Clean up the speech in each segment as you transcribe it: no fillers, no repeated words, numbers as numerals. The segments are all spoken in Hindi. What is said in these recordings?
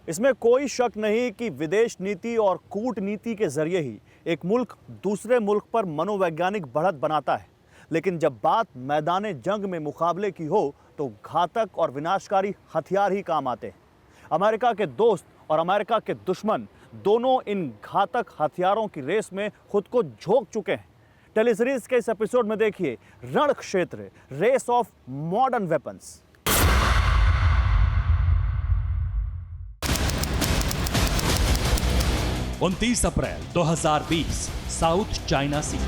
इसमें कोई शक नहीं कि विदेश नीति और कूटनीति के जरिए ही एक मुल्क दूसरे मुल्क पर मनोवैज्ञानिक बढ़त बनाता है। लेकिन जब बात मैदान जंग में मुकाबले की हो तो घातक और विनाशकारी हथियार ही काम आते हैं। अमेरिका के दोस्त और अमेरिका के दुश्मन दोनों इन घातक हथियारों की रेस में खुद को झोंक चुके हैं। टेलीसीरीज के इस एपिसोड में देखिए रण क्षेत्र, रेस ऑफ मॉडर्न वेपन्स। उनतीस अप्रैल 2020 साउथ चाइना सी।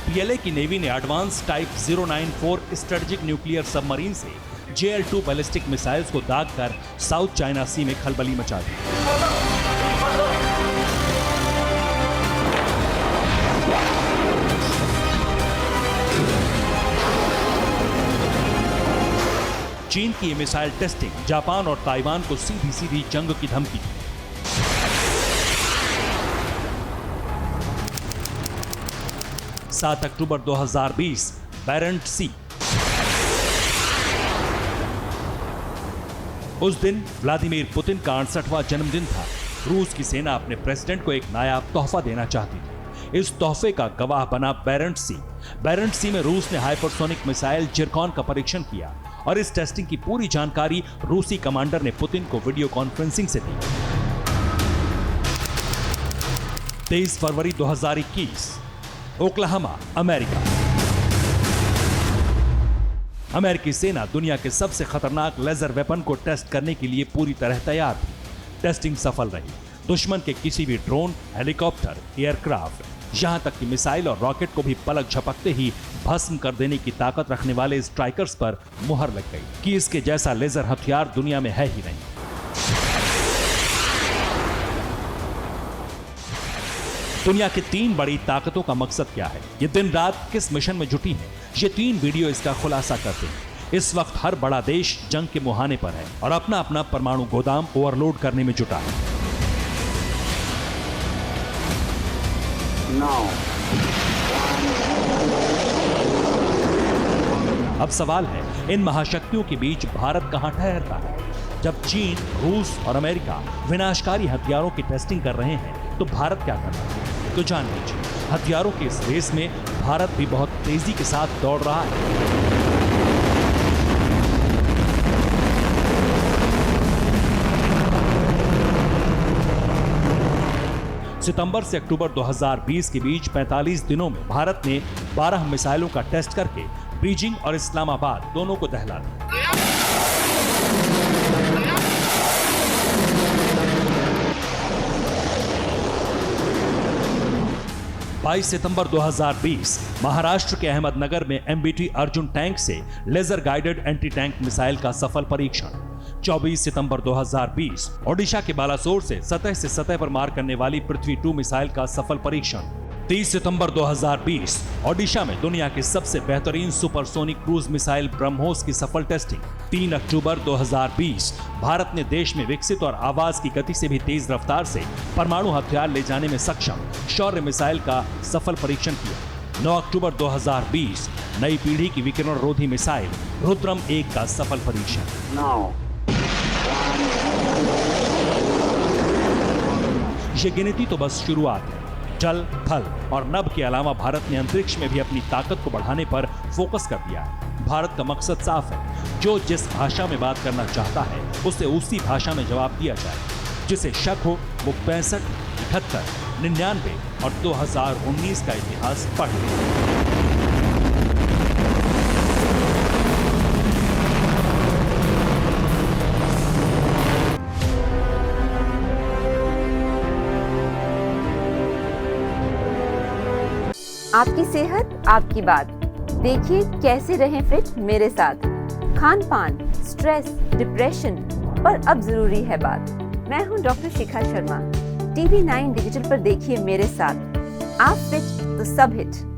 पीएलए की नेवी ने advance type 094 strategic nuclear submarine से JL-2 बैलिस्टिक मिसाइल्स को दागकर साउथ चाइना सी में खलबली मचा दी। चीन की मिसाइल टेस्टिंग जापान और ताइवान को सीधी सीधी जंग की धमकी दी। सात अक्टूबर 2020 बैरेंट सी। उस दिन व्लादिमीर पुतिन का 68वां जन्मदिन था। रूस की सेना अपने प्रेसिडेंट को एक नायाब तोहफा देना चाहती थी। इस तोहफे का गवाह बना बैरेंट सी। बैरेंट सी में रूस ने हाइपरसोनिक मिसाइल जिरकॉन का परीक्षण किया और इस टेस्टिंग की पूरी जानकारी रूसी कमांडर ने पुतिन को वीडियो कॉन्फ्रेंसिंग से दी। 23 फरवरी 2021 ओक्लाहोमा, अमेरिका। अमेरिकी सेना दुनिया के सबसे खतरनाक लेजर वेपन को टेस्ट करने के लिए पूरी तरह तैयार थी। टेस्टिंग सफल रही। दुश्मन के किसी भी ड्रोन, हेलीकॉप्टर, एयरक्राफ्ट, यहां तक कि मिसाइल और रॉकेट को भी पलक झपकते ही भस्म कर देने की ताकत रखने वाले स्ट्राइकर्स पर मुहर लग गई कि इसके जैसा लेजर हथियार दुनिया में है ही नहीं। दुनिया की तीन बड़ी ताकतों का मकसद क्या है, ये दिन रात किस मिशन में जुटी है, ये तीन वीडियो इसका खुलासा करते हैं। इस वक्त हर बड़ा देश जंग के मुहाने पर है और अपना अपना परमाणु गोदाम ओवरलोड करने में जुटा है। अब सवाल है, इन महाशक्तियों के बीच भारत कहां ठहरता है? जब चीन, रूस और अमेरिका विनाशकारी हथियारों की टेस्टिंग कर रहे हैं तो भारत क्या कर रहा है? तो जान लीजिए, हथियारों के इस रेस में भारत भी बहुत तेजी के साथ दौड़ रहा है। सितंबर से अक्टूबर 2020 के बीच 45 दिनों में भारत ने 12 मिसाइलों का टेस्ट करके बीजिंग और इस्लामाबाद दोनों को दहला दिया। 22 सितंबर 2020 महाराष्ट्र के अहमदनगर में MBT अर्जुन टैंक से laser guided anti tank missile का सफल परीक्षण। 24 सितंबर 2020 ओडिशा के बालासोर से सतह पर मार करने वाली पृथ्वी 2 मिसाइल का सफल परीक्षण। 30 सितंबर 2020 ओडिशा में दुनिया की सबसे बेहतरीन सुपरसोनिक क्रूज मिसाइल ब्रह्मोस की सफल टेस्टिंग। 3 अक्टूबर 2020 भारत ने देश में विकसित और आवाज की गति से भी तेज रफ्तार से परमाणु हथियार ले जाने में सक्षम शौर्य मिसाइल का सफल परीक्षण किया। 9 अक्टूबर 2020 नई पीढ़ी की विकिरण रोधी मिसाइल रुद्रम 1 का सफल परीक्षण। ये गिनती तो बस शुरुआत है। जल, थल और नभ के अलावा भारत ने अंतरिक्ष में भी अपनी ताकत को बढ़ाने पर फोकस कर दिया है। भारत का मकसद साफ है, जो जिस भाषा में बात करना चाहता है उसे उसी भाषा में जवाब दिया जाए। जिसे शक हो वो 65, 78, 99 और 2019 का इतिहास पढ़ ले। आपकी सेहत आपकी बात। देखिए कैसे रहें फिट मेरे साथ। खान पान, स्ट्रेस, डिप्रेशन पर अब जरूरी है बात। मैं हूं doctor Shikha Sharma. TV9 digital पर देखिए मेरे साथ। आप फिट तो सब हिट।